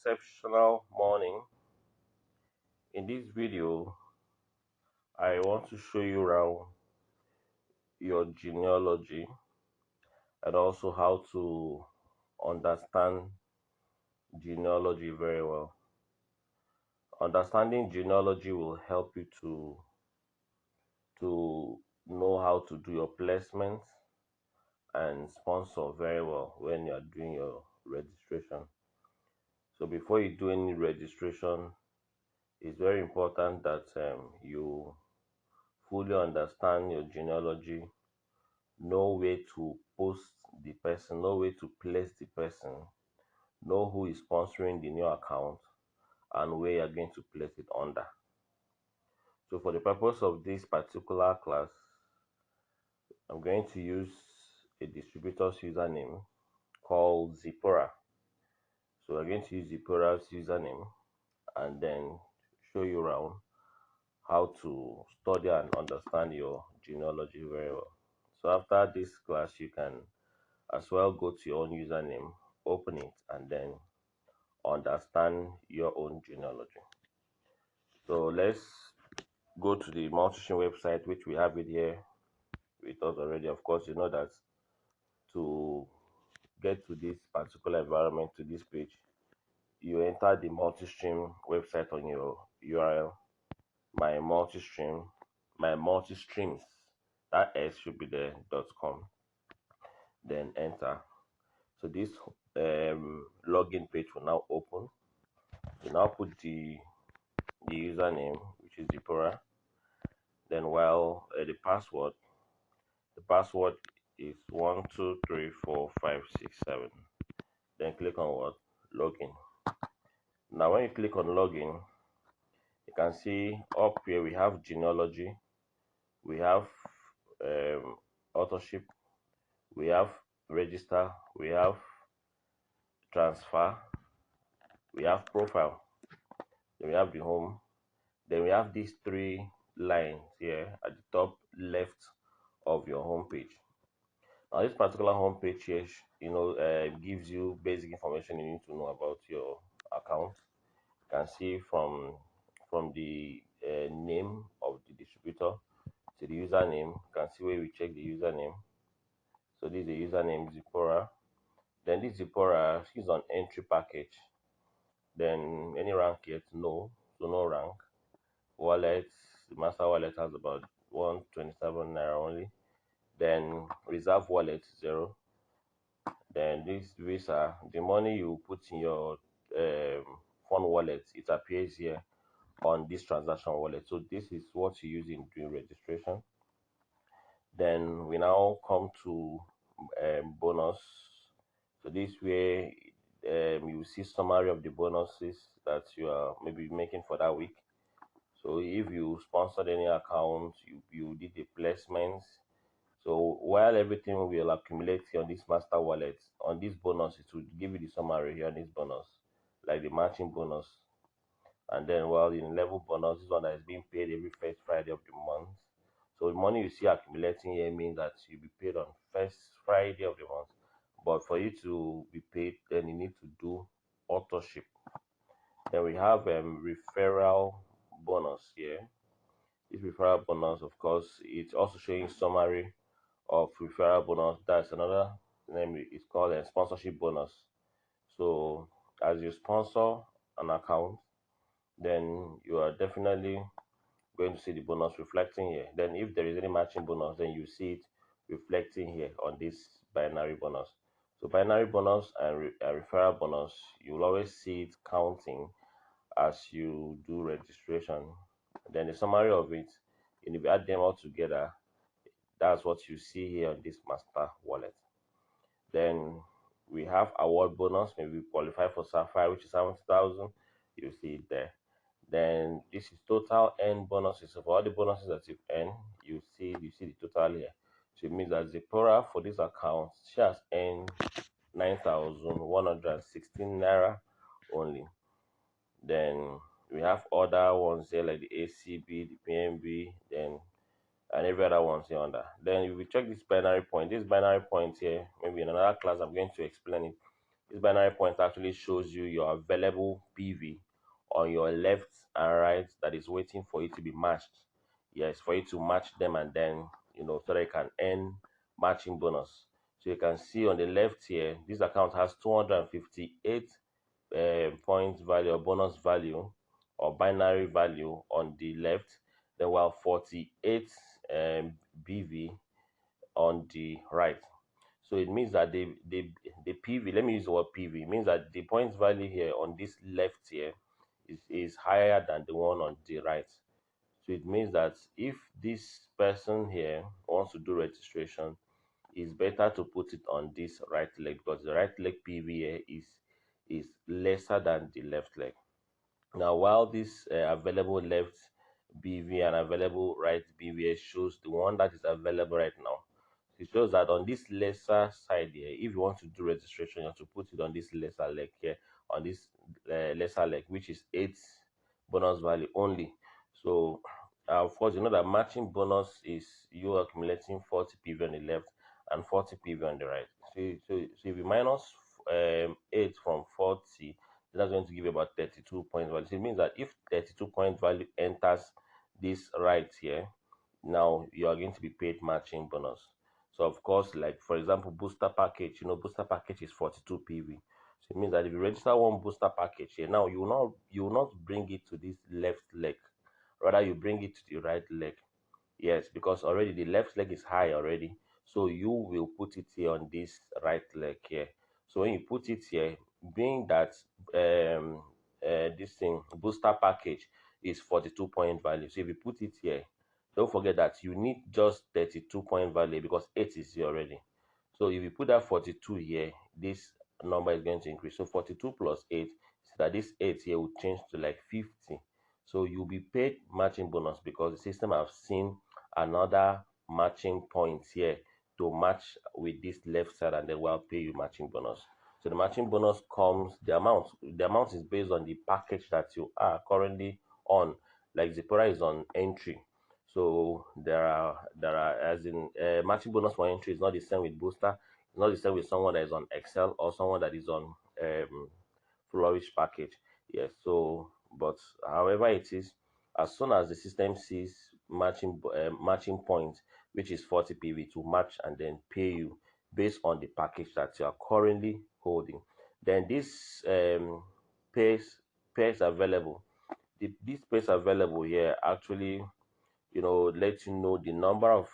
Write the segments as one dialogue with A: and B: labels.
A: exceptional morning. In this video, I want to show you around your genealogy and also how to understand genealogy very well. Understanding genealogy will help you to know how to do your placements and sponsor very well when you are doing your registration. So before you do any registration, it's very important that you fully understand your genealogy, know where to post the person, know where to place the person, know who is sponsoring the new account, and where you're going to place it under. So, for the purpose of this particular class, I'm going to use a distributor's username called Zipora. So, we're going to use Zipora's username and then show you around how to study and understand your genealogy very well. So, after this class, you can as well go to your own username, open it, and then understand your own genealogy. So let's go to the multi-stream website, which we have it here with us already. Of course, you know that to get to this particular environment, to this page, you enter the multi-stream website on your URL, my multi-stream, my multi-streams, that S should be there, .com, then enter. So this login page will now open. You now put the username, which is Zipora. Then while the password is 123456 7. Then click on what? Login. Now when you click on login, you can see up here we have genealogy, we have authorship, we have register, we have transfer, we have profile, then we have the home, then we have these three lines here at the top left of your home page. Now this particular home page here, gives you basic information you need to know about your account. You can see from the name of the distributor to the username. You can see where we check the username. So this is the username Zipora. Then this Zipora is on entry package. Then any rank yet? No, so no rank. Wallet, the master wallet has about 127 naira only. Then reserve wallet 0. Then this visa, the money you put in your phone wallet, it appears here on this transaction wallet. So this is what you use in doing registration. Then we now come to bonus. So this way you see summary of the bonuses that you are maybe making for that week. So if you sponsored any account, you did the placements. So while everything will accumulate here on this master wallet, on this bonus, it will give you the summary here on this bonus, like the matching bonus. And then while in level bonus, this one that is being paid every first Friday of the month. So the money you see accumulating here means that you'll be paid on first Friday of the month. But for you to be paid, then you need to do authorship. Then we have referral bonus here. This referral bonus, of course, it's also showing summary of referral bonus. That's another name. It's called a sponsorship bonus. So as you sponsor an account, then you are definitely going to see the bonus reflecting here. Then if there is any matching bonus, then you see it reflecting here on this binary bonus. So binary bonus and referral bonus, you will always see it counting as you do registration. Then the summary of it, and if you add them all together, that's what you see here on this master wallet. Then we have award bonus. Maybe we qualify for Sapphire, which is 70,000. You see it there. Then this is total earned bonuses. So for all the bonuses that you've earned, you see the total here. So it means that Zipora for this account, she has earned 9,116 naira only. Then we have other ones here like the ACB, the PNB, then and every other ones here under. Then if we check this binary point here, maybe in another class I'm going to explain it. This binary point actually shows you your available PV on your left and right that is waiting for you to be matched. Yes, for you to match them, and then so that you can earn matching bonus. So you can see on the left here, this account has 258 point value or bonus value or binary value on the left, then while 48 BV on the right. So it means that the PV, let me use the word PV, it means that the points value here on this left here is higher than the one on the right. So it means that if this person here wants to do registration, it's better to put it on this right leg, because the right leg PV here is lesser than the left leg. Now, while this available left BV and available right BVA shows the one that is available right now, it shows that on this lesser side here, if you want to do registration, you have to put it on this lesser leg here, on this lesser leg, which is 8 bonus value only. So, of course, you know that matching bonus is you accumulating 40 PV on the left and 40 PV on the right. So if you minus 8 from 40, that's going to give you about 32 point value. So it means that if 32 point value enters this right here, now you are going to be paid matching bonus. So of course, like for example, booster package, booster package is 42 PV. So it means that if you register one booster package here, now you will not bring it to this left leg, rather you bring it to the right leg. Yes, because already the left leg is high already. So you will put it here on this right leg here. So when you put it here, being that this thing booster package is 42 point value. So if you put it here, don't forget that you need just 32 point value because 8 is here already. So if you put that 42 here, this number is going to increase. So 42 plus 8, so that this 8 here will change to like 50. So you'll be paid matching bonus because the system have seen another matching point here to match with this left side, and then we'll pay you matching bonus. So the matching bonus comes, the amount is based on the package that you are currently on. Like Zipporah is on entry, so there are as in matching bonus for entry is not the same with booster. It's not the same with someone that is on Excel or someone that is on flourish package. Yes, so but however it is, as soon as the system sees matching point, which is 40 PV, to match and then pay you based on the package that you are currently holding. Then this pays pairs available. This pairs available here actually let you know the number of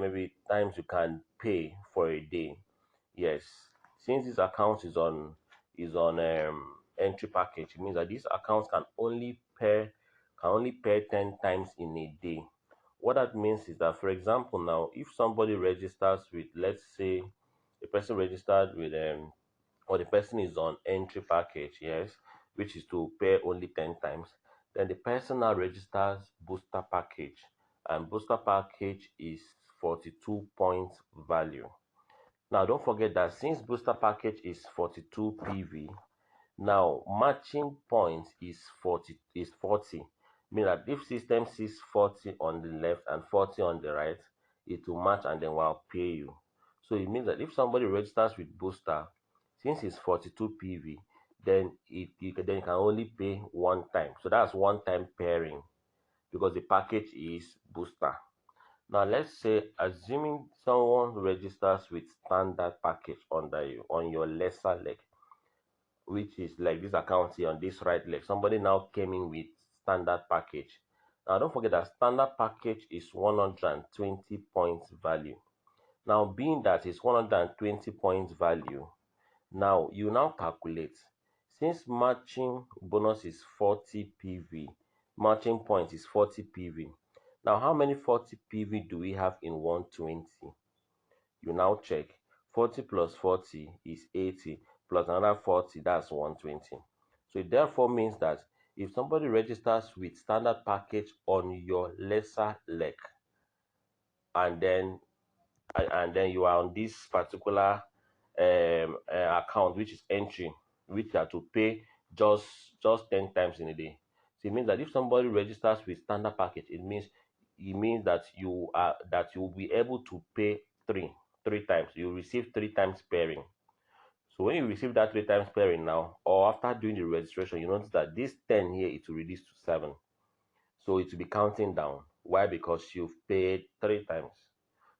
A: maybe times you can pay for a day. Yes, since this account is on entry package, it means that this account can only pay 10 times in a day. What that means is that, for example, now if somebody registers with, let's say, a person registered with or the person is on entry package, yes, which is to pay only 10 times, then the person now registers booster package, and booster package is 42 points value. Now, don't forget that since booster package is 42 PV, now matching point is 40. Meaning that if system sees 40 on the left and 40 on the right, it will match and then will pay you. So it means that if somebody registers with booster, since it's 42 PV, then you can only pay one time. So that's one time pairing because the package is booster. Now let's say, assuming someone registers with standard package under you on your lesser leg, which is like this account here on this right leg. Somebody now came in with standard package. Now don't forget that standard package is 120 points value. Now being that it's 120 points value, now you now calculate, since matching bonus is 40 PV, matching point is 40 PV. Now how many 40 PV do we have in 120? You now check. 40 plus 40 is 80, plus another 40, that's 120. So it therefore means that if somebody registers with standard package on your lesser leg, and then you are on this particular account, which is entry, which you have to pay just just 10 times in a day. So it means that if somebody registers with standard package, it means that you will be able to pay three times. You receive 3 times pairing. So when you receive that 3 times pairing now, or after doing the registration, you notice that this 10 here, it will reduce to 7. So it will be counting down. Why? Because you've paid 3 times.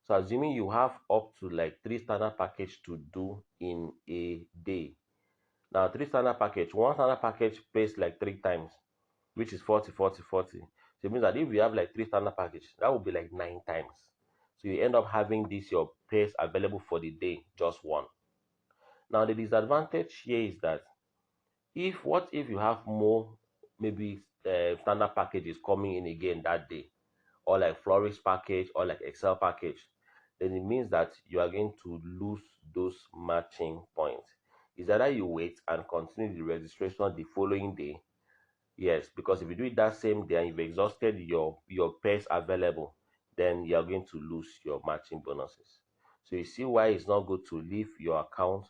A: So assuming you have up to like 3 standard package to do in a day. Now 3 standard package, one standard package pays like 3 times, which is 40, 40, 40. So it means that if you have like 3 standard package, that would be like 9 times. So you end up having this your pairs available for the day, just one. Now the disadvantage here is that what if you have more, maybe standard packages coming in again that day, or like flourish package or like excel package, then it means that you are going to lose those matching points. Is either you wait and continue the registration the following day. Yes, because if you do it that same day and you've exhausted your pairs available, then you are going to lose your matching bonuses. So you see why it's not good to leave your account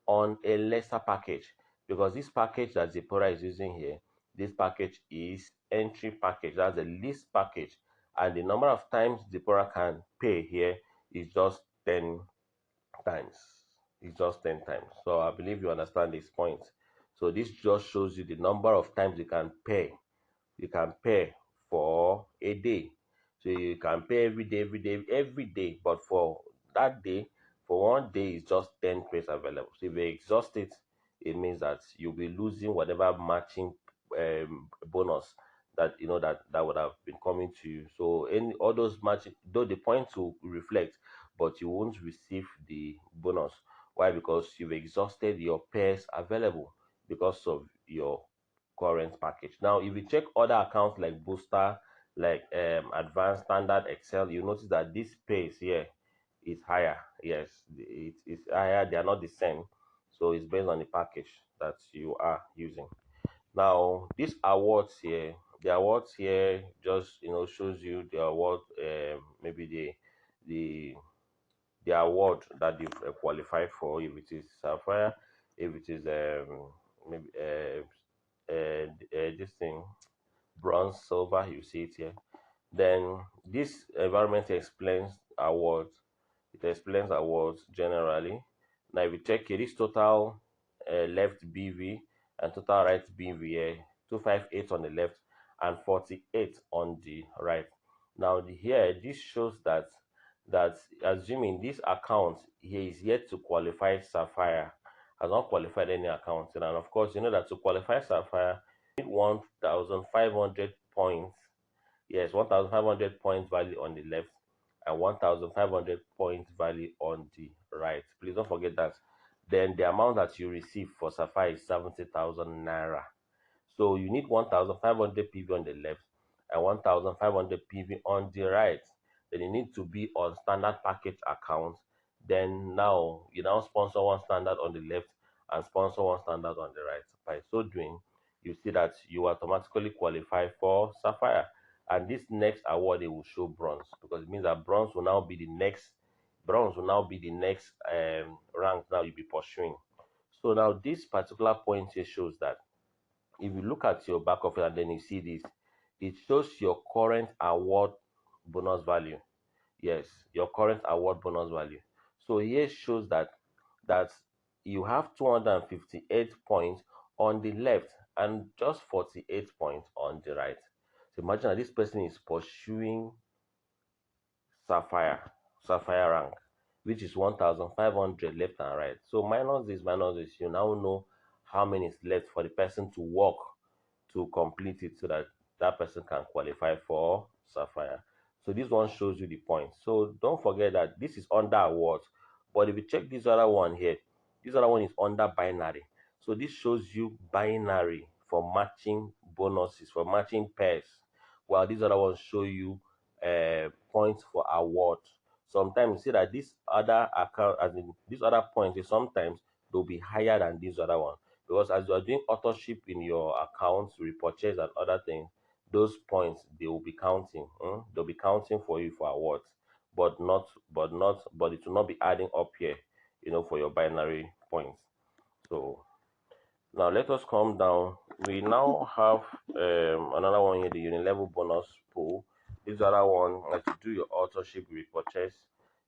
A: on a lesser package, because this package that Zipporah is using here, this package is entry package. That's the least package, and the number of times Zipporah can pay here is just 10 times. It's just 10 times. So I believe you understand this point. So this just shows you the number of times you can pay for a day. So you can pay every day, every day, every day. But for that day, for one day, it's just 10 pairs available. So if you exhaust it, it means that you'll be losing whatever matching bonus that that would have been coming to you. So in all those matching, though the points will reflect, but you won't receive the bonus. Why? Because you've exhausted your pairs available because of your current package. Now, if you check other accounts like Booster, like Advanced, Standard, Excel, you notice that this space here is higher. Yes, it's higher. They are not the same. So it's based on the package that you are using. Now, these awards here, the awards here just shows you the award, maybe the the award that you've qualified for, if it is Sapphire, if it is maybe this thing, bronze, silver, you see it here. Then this environment explains awards. It explains awards generally. Now, if you check it, this total left BV and total right BV here, 258 on the left and 48 on the right. Now, here this shows that assuming this account here is yet to qualify Sapphire, has not qualified any account, and of course you know that to qualify Sapphire, you need 1,500 points. Yes, 1,500 points value on the left and 1,500 points value on the right. Please don't forget that. Then the amount that you receive for Sapphire is 70,000 naira. So you need 1,500 PV on the left and 1,500 PV on the right. Then you need to be on standard package account. Then now you now sponsor one standard on the left and sponsor one standard on the right. By so doing, you see that you automatically qualify for Sapphire. And this next award it will show bronze, because it means that bronze will now be the next rank now you'll be pursuing. So now this particular point here shows that if you look at your back of it and then you see this, it shows your current award bonus value. Yes, your current award bonus value. So here shows that you have 258 points on the left and just 48 points on the right. So imagine that this person is pursuing sapphire sapphire rank, which is 1,500 left and right. So minus this, you now know how many is left for the person to work to complete it, so that that person can qualify for sapphire. So this one shows you the points. So don't forget that this is under awards, but if you check this other one here, this other one is under binary. So this shows you binary for matching bonuses, for matching pairs, while these other ones show you points for award. Sometimes you see that this other account, as in these other points, sometimes they'll be higher than this other one, because as you are doing authorship in your accounts, repurchase and other things, those points they will be counting. They'll be counting for you for awards, but it will not be adding up here, for your binary points. So now let us come down. We now have another one here, the unilevel bonus pool. This other one, as you do your authorship repurchase,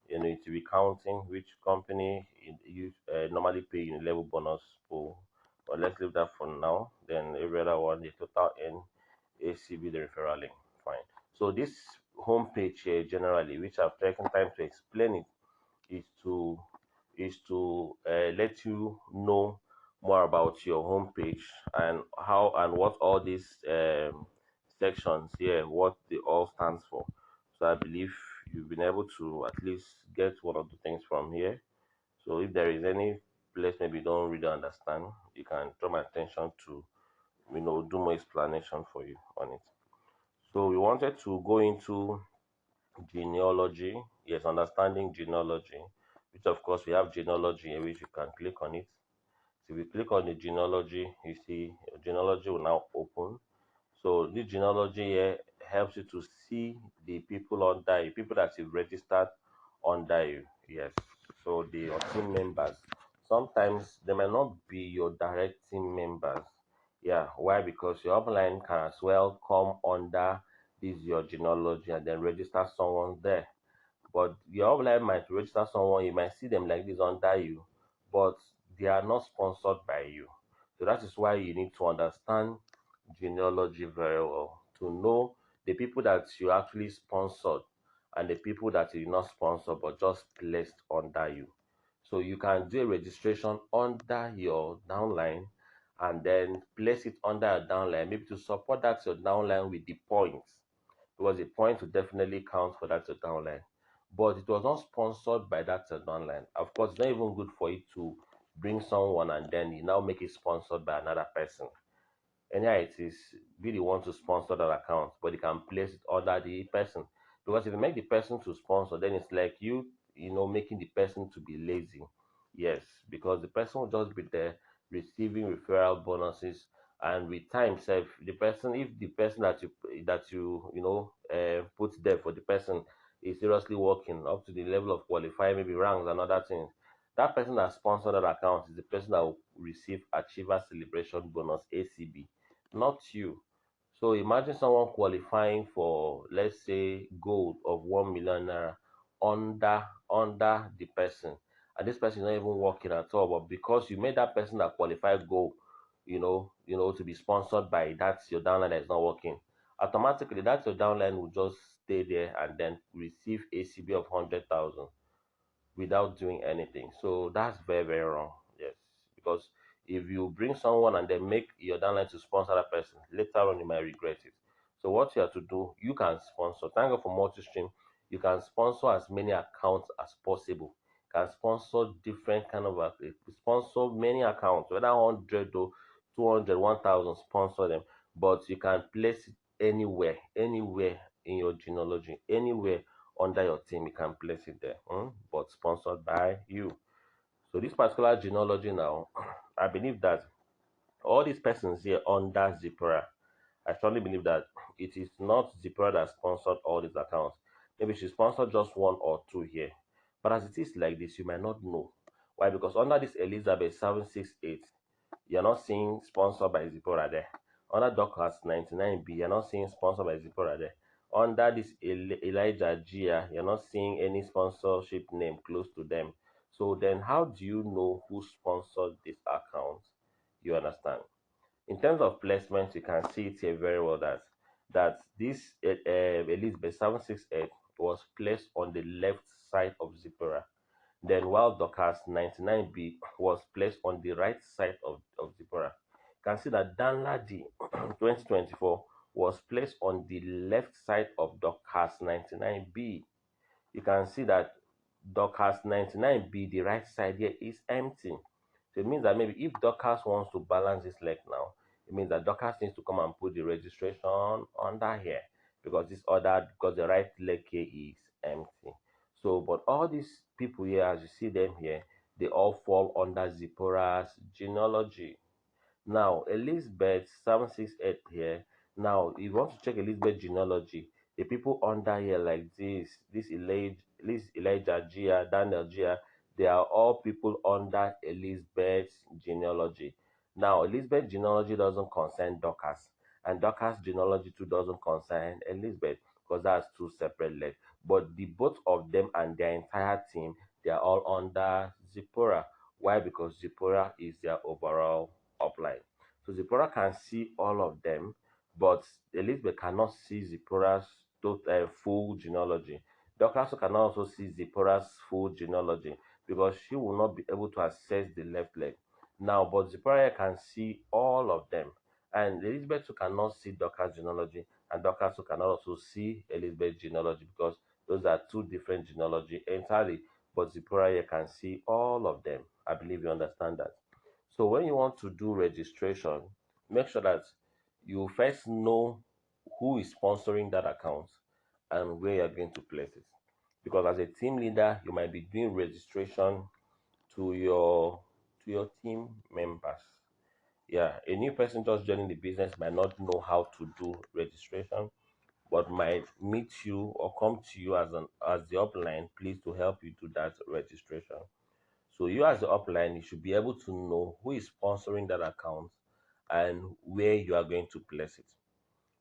A: it will be counting which company you normally pay in level bonus pool. But let's leave that for now. Then every other one, the total N ACB, the referral link. Fine. So this homepage here generally, which I've taken time to explain it, is to let you know more about your homepage and how and what all these sections here, what they all stands for. So I believe you've been able to at least get one of the things from here. So if there is any place maybe you don't really understand, you can draw my attention to do more explanation for you on it. So we wanted to go into genealogy. Yes, understanding genealogy, which of course we have genealogy here, which you can click on it. So if you click on the genealogy, you see genealogy will now open. So this genealogy here helps you to see the people under you, people that you've registered under you. Yes. So the your team members. Sometimes they may not be your direct team members. Yeah. Why? Because your upline can as well come under this your genealogy and then register someone there. But your upline might register someone, you might see them like this under you, but they are not sponsored by you. So that is why you need to understand genealogy very well to know the people that you actually sponsored and the people that you did not sponsor but just placed under you. So you can do a registration under your downline and then place it under a downline, maybe to support that your downline with the points, because the points will definitely count for that your downline. But it was not sponsored by that your downline. Of course, it's not even good for you to bring someone and then you now make it sponsored by another person. Anyhow it is, be the one to sponsor that account, but you can place it under the person. Because if you make the person to sponsor, then it's like making the person to be lazy. Yes, because the person will just be there receiving referral bonuses, and with time self, the person, if the person that you put there for the person is seriously working up to the level of qualifying, maybe ranks and other things, that person that sponsored that account is the person that will receive achiever celebration bonus, ACB, not you. So imagine someone qualifying for, let's say, gold of 1 million naira under the person, and this person is not even working at all. But because you made that person that qualified gold, to be sponsored by that's your downline that is not working, automatically that's your downline will just stay there and then receive ACB of 100,000 without doing anything. So that's very, very wrong. Yes. Because if you bring someone and then make your downline to sponsor that person, later on you might regret it. So what you have to do, you can sponsor. Thank God for multi-stream. You can sponsor as many accounts as possible. You can sponsor different kind of sponsor many accounts, whether 100 or 200, 1,000, sponsor them. But you can place it anywhere in your genealogy, anywhere under your team, you can place it there, but sponsored by you. So this particular genealogy now, I believe that all these persons here under Zipora, I strongly believe that it is not Zipora that sponsored all these accounts. Maybe she sponsored just one or two here. But as it is like this, you might not know. Why? Because under this Elizabeth 768, you're not seeing sponsored by Zipporah there. Under Dorcas 99B, you're not seeing sponsored by Zipporah there. Under this Elijah Gia, you're not seeing any sponsorship name close to them. So then how do you know who sponsored this account? You understand? In terms of placement, you can see it here very well that this Elizabeth 768 was placed on the left side of Zipporah. Then while Dorcas 99B was placed on the right side of Zipporah. You can see that Danladi 2024 was placed on the left side of Dorcas 99B. You can see that Dorcas 99B, the right side here, is empty. So it means that maybe if Dorcas wants to balance this leg now, it means that Dorcas needs to come and put the registration under here, because the right leg here is empty. So, but all these people here, as you see them here, they all fall under Zipporah's genealogy. Now, Elizabeth 768 here. Now, if you want to check Elizabeth genealogy, the people under here like this Elijah Gia, Daniel Gia, they are all people under Elizabeth's genealogy. Now, Elizabeth genealogy doesn't concern Dorcas, and Dorcas genealogy too doesn't concern Elizabeth, because that's two separate legs. but the both of them and their entire team, they are all under Zipporah. Why? Because Zipporah is their overall upline. So Zipporah can see all of them, but Elizabeth cannot see Zipporah's full genealogy. Dr. also cannot also see Zipporah's full genealogy because she will not be able to access the left leg. Now, but Zipporah can see all of them. And Elizabeth too cannot see Dorcas genealogy, and Dorcas too cannot also see Elizabeth genealogy because those are two different genealogy entirely. But Zipporah can see all of them. I believe you understand that. So when you want to do registration, make sure that you first know who is sponsoring that account and where you're going to place it. Because as a team leader, you might be doing registration to your team members. Yeah, a new person just joining the business might not know how to do registration, but might meet you or come to you as the upline, please to help you do that registration. So you as the upline, you should be able to know who is sponsoring that account and where you are going to place it,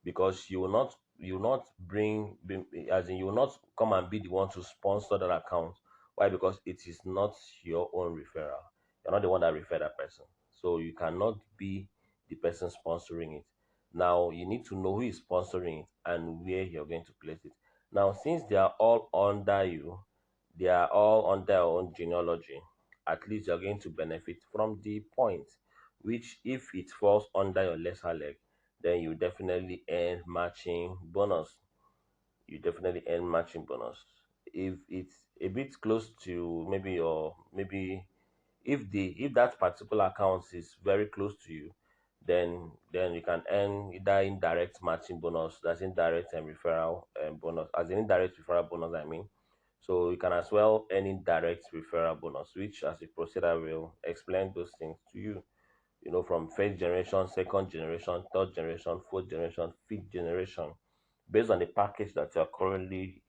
A: because you will not as in you will not come and be the one to sponsor that account. Why? Because it is not your own referral. You're not the one that referred that person, so you cannot be the person sponsoring it. Now you need to know who is sponsoring it and where you're going to place it. Now, since they are all under you, they are all under their own genealogy, at least you're going to benefit from the point, which if it falls under your lesser leg, then you definitely earn matching bonus. You definitely earn matching bonus. If it's a bit close to maybe your maybe if that particular account is very close to you, then you can earn either indirect matching bonus, that's indirect and referral bonus, as in indirect referral bonus, I mean. So you can as well earn indirect referral bonus, which as we proceed I will explain those things to you. From first generation, second generation, third generation, fourth generation, fifth generation, based on the package that you're currently,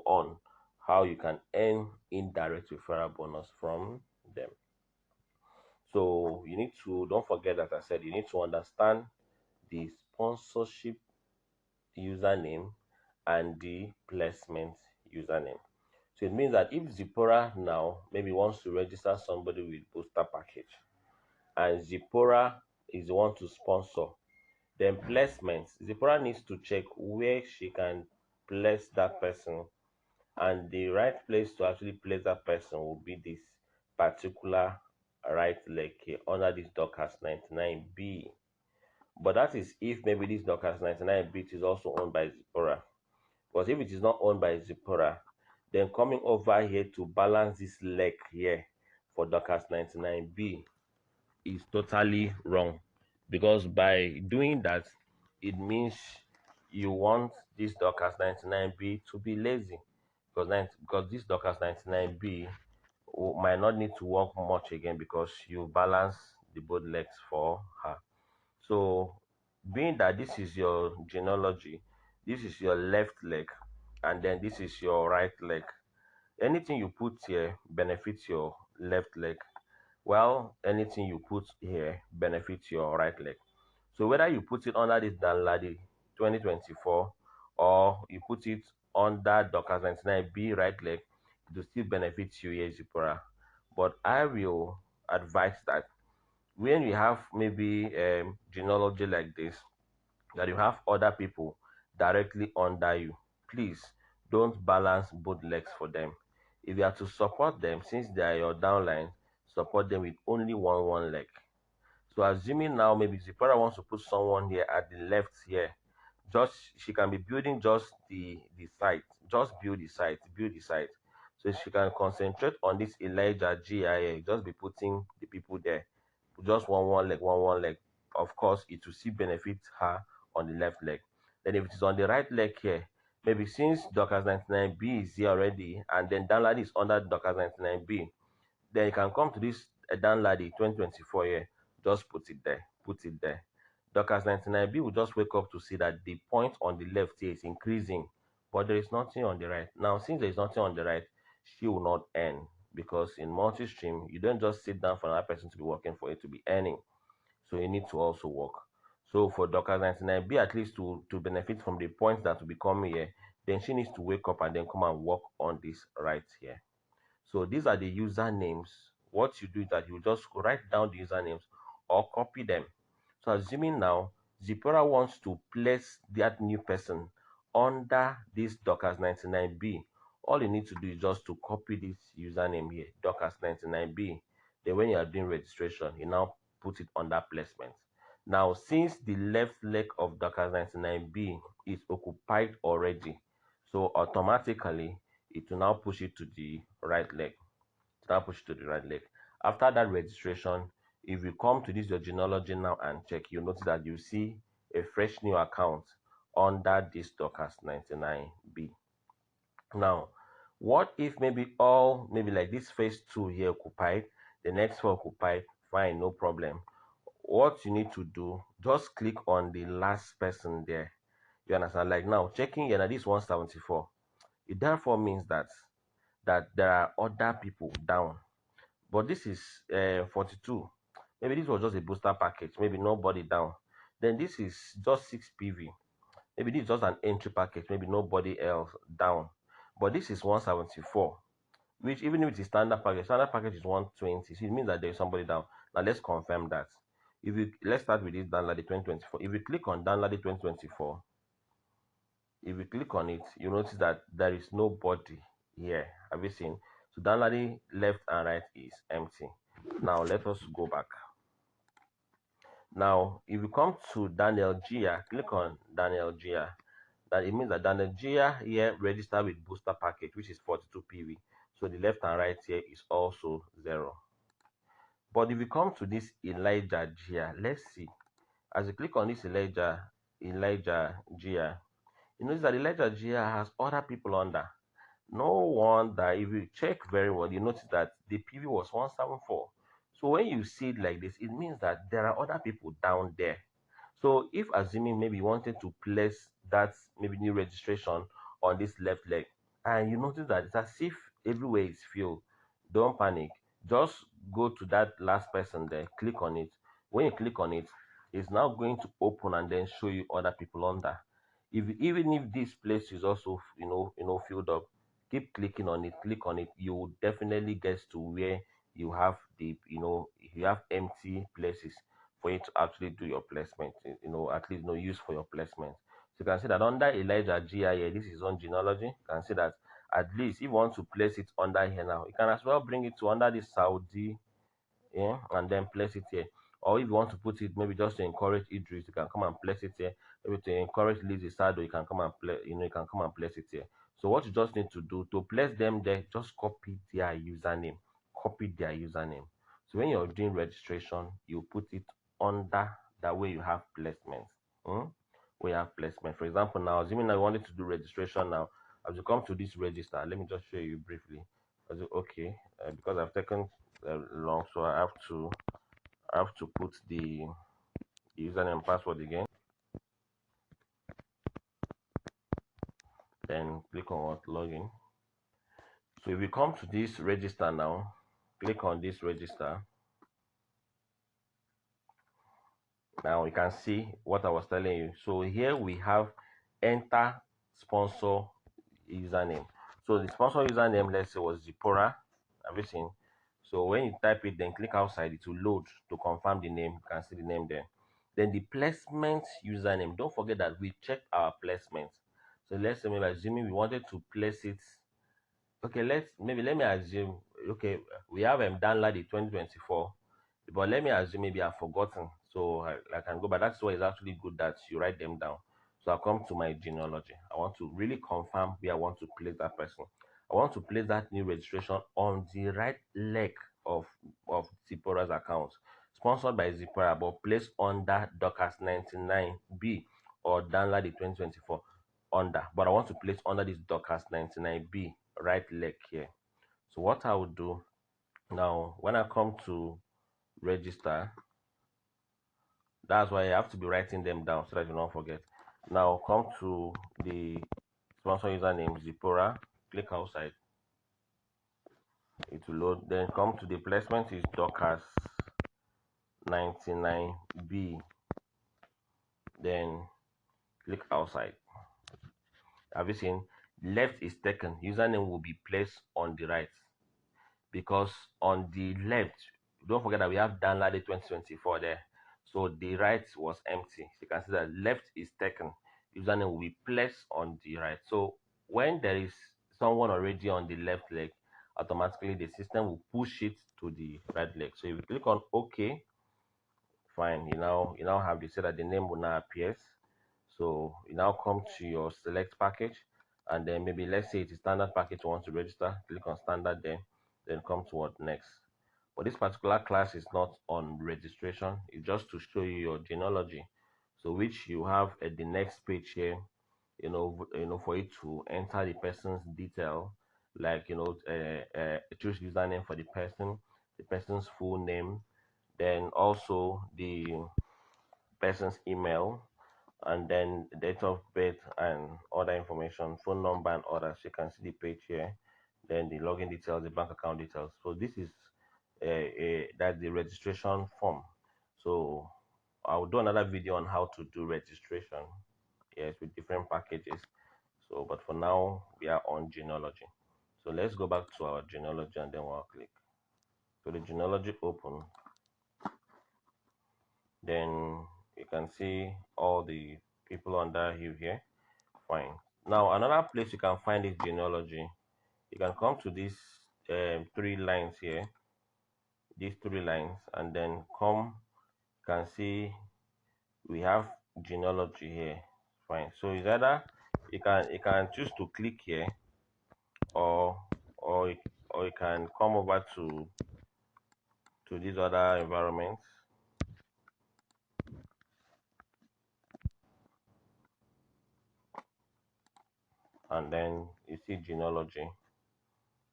A: on, how you can earn indirect referral bonus from them. So you need to, don't forget that I said you need to understand the sponsorship username and the placement username. So it means that if Zipporah now maybe wants to register somebody with booster package, and Zipporah is the one to sponsor, then placement, Zipporah needs to check where she can place that person, and the right place to actually place that person will be this particular right leg here under this Dorcas 99B. But that is if maybe this Dorcas 99B is also owned by Zipporah. Because if it is not owned by Zipporah, then coming over here to balance this leg here for Dorcas 99B is totally wrong, because by doing that it means you want this Dorcas 99B to be lazy, because this Dorcas 99B might not need to work much again because you balance the both legs for her. So being that this is your genealogy, this is your left leg, and then this is your right leg, anything you put here benefits your left leg, while anything you put here benefits your right leg. So whether you put it under this Danladi 2024 or you put it under Dockers 99B right leg, it will still benefit you here, Zipporah. But I will advise that when you have maybe genealogy like this, that you have other people directly under you, please don't balance both legs for them. If you are to support them, since they are your downline, support them with only one leg. So assuming now maybe Zipporah wants to put someone here at the left here, just she can be building just the site, just build the site. So she can concentrate on this Elijah GIA, just be putting the people there, just one leg, one leg. Of course, it will still benefit her on the left leg. Then if it is on the right leg here, maybe since Dockers 99B is here already, and then download is under Dockers 99B, then you can come to this Danladi 2024 here, just put it there. Dockers 99B will just wake up to see that the point on the left here is increasing, but there is nothing on the right. Now, since there is nothing on the right, she will not earn, because in multi-stream, you don't just sit down for another person to be working for you to be earning. So you need to also work. So for Dockers 99B, at least to benefit from the points that will be coming here, then she needs to wake up and then come and work on this right here. So these are the usernames. What you do is that you just write down the usernames or copy them. So assuming now Zipporah wants to place that new person under this Dockers 99B, all you need to do is just to copy this username here, Dockers 99B. Then when you are doing registration, you now put it under placement. Now, since the left leg of Dockers 99B is occupied already, so automatically it will now push it to the right leg. Now push to the right leg. After that registration, if you come to this your genealogy now and check, you notice that you see a fresh new account under this Dockers 99B. Now, what if maybe like this phase 2 here occupied, the next 4 occupied? Fine, no problem. What you need to do, just click on the last person there. You understand? Like now, checking here, now this 174. It therefore means that there are other people down, but this is 42. Maybe this was just a booster package, maybe nobody down. Then this is just 6 PV. Maybe this is just an entry package, maybe nobody else down. But this is 174, which even if it is standard package is 120. So it means that there is somebody down. Now let's confirm that. If you let's start with this download 2024. If you click on download 2024, if you click on it, you notice that there is nobody here. Have you seen? So downloading left and right is empty. Now let us go back. Now if you come to Daniel Gia, click on Daniel Gia. That it means that Daniel Gia here registered with booster package, which is 42 PV. So the left and right here is also 0. But if you come to this Elijah Gia, let's see. As you click on this Elijah Gia, you notice that Elijah Gia has other people under. No wonder, if you check very well, you notice that the PV was 174. So when you see it like this, it means that there are other people down there. So if assuming maybe you wanted to place that maybe new registration on this left leg, and you notice that it's as if everywhere is filled, don't panic. Just go to that last person there, click on it. When you click on it, it's now going to open and then show you other people under. If even if this place is also filled up, keep clicking on it, click on it, you will definitely get to where you have the you have empty places for you to actually do your placement, at least no use for your placement. So you can see that under Elijah GIA, this is on genealogy. You can see that at least if you want to place it under here now, you can as well bring it to under the Saudi, yeah, and then place it here. Or if you want to put it maybe just to encourage Idris, you can come and place it here. Maybe to encourage Lizzie Sado, you can come and play, you can come and place it here. So what you just need to do to place them there, just copy their username. Copy their username. So when you're doing registration, you put it under that way you have placement. Hmm? We have placement. For example, now assuming I wanted to do registration now, as you come to this register, let me just show you briefly. Okay, because I've taken long, so I have to put the username and password again. Then click on what login. So if you come to this register now, click on this register. Now you can see what I was telling you. So here we have enter sponsor username. So the sponsor username, let's say, was Zipporah. Have you seen? So when you type it, then click outside, it will load to confirm the name. You can see the name there. Then the placement username. Don't forget that we checked our placement. So let's say maybe assuming we wanted to place it. Okay, let me assume. Okay, we have download the 2024, but let me assume maybe I've forgotten, so I can go. But that's why it's actually good that you write them down. So I come to my genealogy. I want to really confirm where I want to place that person. I want to place that new registration on the right leg of Zipporah's account, sponsored by Zipporah, but placed under Dockers 99B or download the 2024 under. But I want to place under this Dockers 99B right leg here. So what I would do now, when I come to register, that's why I have to be writing them down so that you don't forget. Now come to the sponsor username Zipporah, click outside, it will load. Then come to the placement is Dockers 99B, then click outside. Have you seen? Left is taken. Username will be placed on the right, because on the left, don't forget that we have downloaded 2024 there. So the right was empty. So you can see that left is taken. Username will be placed on the right. So when there is someone already on the left leg, automatically the system will push it to the right leg. So if you click on OK, fine, you now have to say that the name will now appears. So you now come to your select package, and then maybe let's say it's a standard package you want to register. Click on standard, then come to what next. But this particular class is not on registration. It's just to show you your genealogy, so which you have at the next page here. For you to enter the person's detail, like choose username for the person, the person's full name, then also the person's email, and then date of birth and other information, phone number and others. You can see the page here, then the login details, the bank account details. So this is that's the registration form. So I'll do another video on how to do registration, yes, with different packages. So but for now we are on genealogy. So let's go back to our genealogy, and then we'll click. So the genealogy open, then you can see all the people under you here. Fine. Now another place you can find this genealogy, you can come to these three lines here, these three lines, and then come. You can see we have genealogy here. Fine. So it's either you can choose to click here, or or you can come over to these other environments, and then you see genealogy.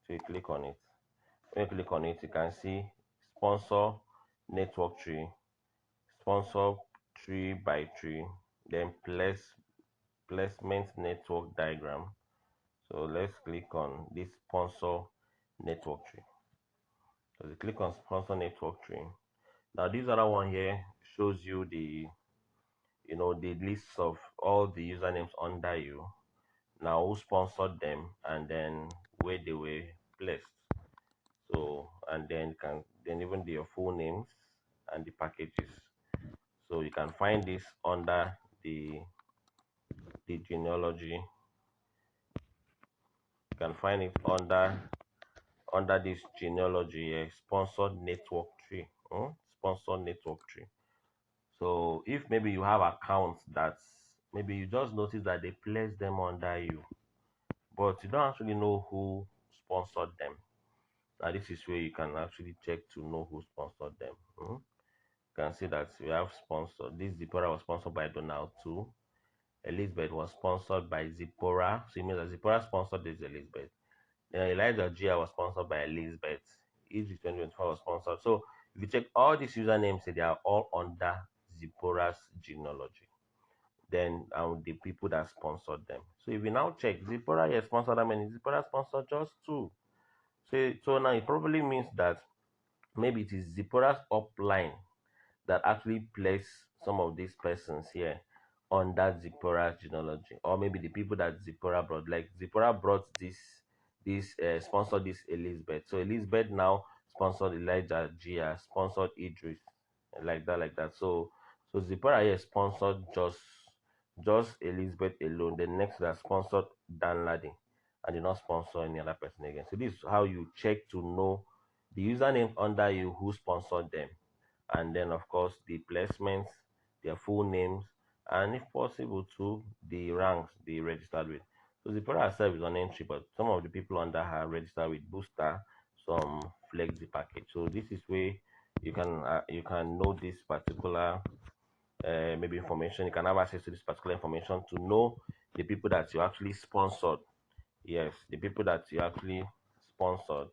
A: So you click on it. When you click on it, you can see sponsor network tree, sponsor tree by tree, then placement network diagram. So let's click on this sponsor network tree. So you click on sponsor network tree. Now this other one here shows you the lists of all the usernames under you. Now who sponsored them, and then where they were placed. So and then even your full names and the packages. So you can find this under the genealogy. You can find it under this genealogy sponsored network tree. Sponsored network tree. So if maybe you have accounts that maybe you just notice that they place them under you, but you don't actually know who sponsored them. Now this is where you can actually check to know who sponsored them. You can see that we have sponsored. This Zipporah was sponsored by Donald too. Elizabeth was sponsored by Zipporah. So it means that Zipporah sponsored this Elizabeth. Then Elijah Gia was sponsored by Elizabeth. Egypt 2024 was sponsored. So if you check all these usernames, they are all under Zipporah's genealogy. Then the people that sponsored them. So if you now check, Zipporah has sponsored them, and Zipporah sponsored just two. So now it probably means that maybe it is Zipporah's upline that actually place some of these persons here on that Zipporah genealogy, or maybe the people that Zipporah brought. Like Zipporah brought this sponsored this Elizabeth. So Elizabeth now sponsored Elijah Gia, sponsored Idris, like that. So Zipporah here sponsored just Elizabeth alone. The next that sponsored Dan Laden, and did not sponsor any other person again. So this is how you check to know the username under you who sponsored them, and then of course the placements, their full names, and if possible too the ranks they registered with. So the product herself is on entry, but some of the people under her registered with booster, some flexi package. So this is where you can know this particular maybe information. You can have access to this particular information to know the people that you actually sponsored. Yes, the people that you actually sponsored,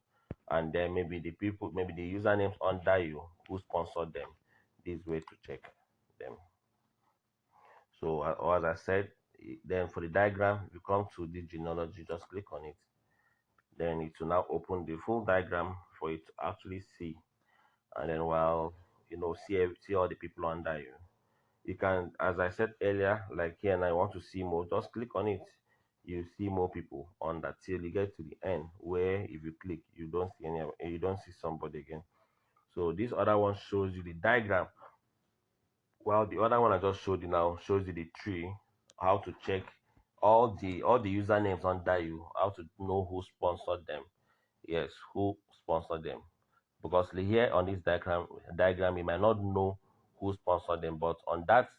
A: and then maybe the usernames under you who sponsored them. This way to check them. So or as I said, then for the diagram, you come to the genealogy, just click on it. Then it will now open the full diagram for you to actually see. And then while see all the people under you, you can, as I said earlier, like here, and I want to see more, just click on it. you see more people on that till you get to the end where if you click you don't see any, you don't see somebody again. So this other one shows you the diagram, while the other one I just showed you now shows you the tree, how to check all the usernames under you, how to know who sponsored them. Yes, who sponsored them. Because here on this diagram you might not know who sponsored them, but on that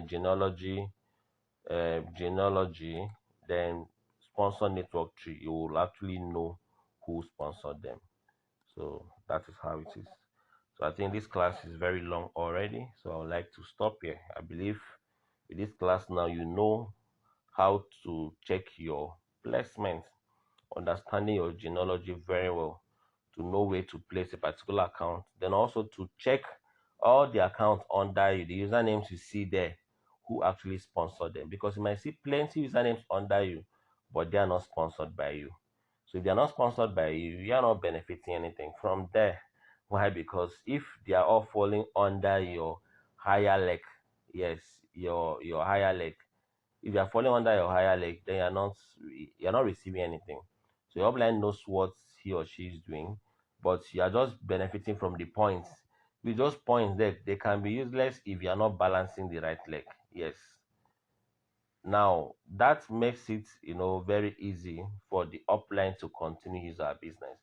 A: genealogy, then sponsor network tree, you will actually know who sponsored them. So that is how it is. So I think this class is very long already, so I would like to stop here. I believe with this class now you know how to check your placement, understanding your genealogy very well, to know where to place a particular account, then also to check all the accounts under you, the usernames you see there, who actually sponsored them. Because you might see plenty usernames under you, but they are not sponsored by you. So if they are not sponsored by you, you are not benefiting anything from there. Why? Because if they are all falling under your higher leg, yes, your higher leg, if you are falling under your higher leg, then you're not receiving anything. So your upline knows what he or she is doing, but you are just benefiting from the points. With those points there, they can be useless if you are not balancing the right leg. Yes. Now that makes it very easy for the upline to continue his our business,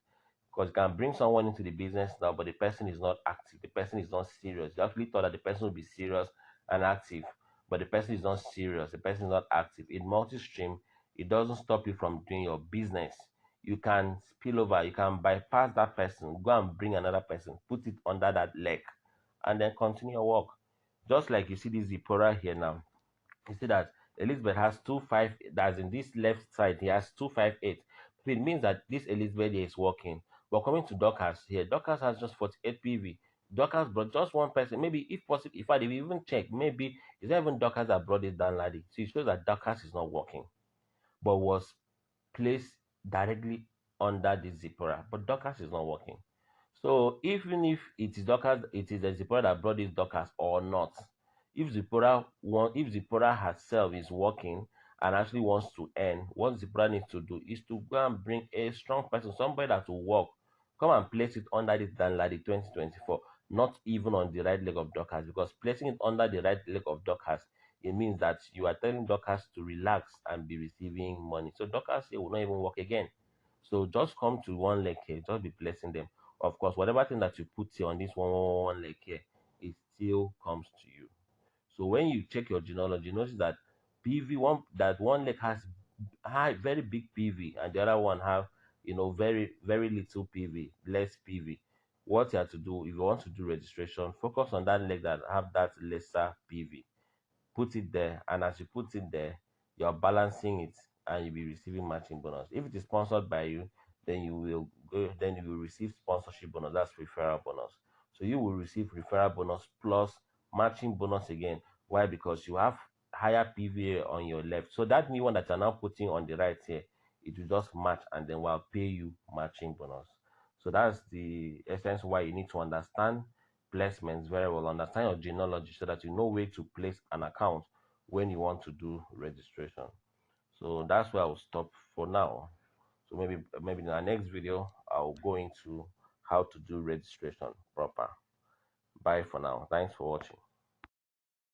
A: because you can bring someone into the business now, but the person is not active, the person is not serious. You actually thought that the person would be serious and active, but the person is not serious, the person is not active. In multi-stream, it doesn't stop you from doing your business. You can spill over, you can bypass that person, go and bring another person, put it under that leg, and then continue your work. Just like you see this Zipporah here now, you see that Elizabeth has 258. That's in this left side, he has 258. It means that this Elizabeth here is working. But coming to Dorcas here, Dorcas has just 48 PV. Dorcas brought just one person. Maybe if possible, if I even check, maybe it's not even Dorcas that brought this down, laddie. So it shows that Dorcas is not working, but was placed directly under the Zipporah. But Dorcas is not working. So even if it is Dorcas, it is the Zipporah that brought this Dorcas or not. If Zipporah herself is working and actually wants to earn, what Zipporah needs to do is to go and bring a strong person, somebody that will work, come and place it under this than like the 2024, not even on the right leg of Dorcas, because placing it under the right leg of Dorcas, it means that you are telling Dorcas to relax and be receiving money. So Dorcas here will not even work again. So just come to one leg here, just be placing them. Of course, whatever thing that you put here on this one leg here, it still comes to you. So when you check your genealogy, notice that one leg has very big PV, and the other one have very very little PV, less PV. What you have to do, if you want to do registration, focus on that leg that have that lesser PV, put it there, and as you put it there, you're balancing it, and you'll be receiving matching bonus. If it is sponsored by you, then you will receive sponsorship bonus, that's referral bonus. So you will receive referral bonus plus matching bonus again. Why? Because you have higher PVA on your left, so that new one that you're now putting on the right here, it will just match, and then we'll pay you matching bonus. So that's the essence why you need to understand placements very well, understand your genealogy so that you know where to place an account when you want to do registration. So that's where I'll stop for now. So maybe in our next video I'll go into how to do registration proper. Bye for now. Thanks for watching.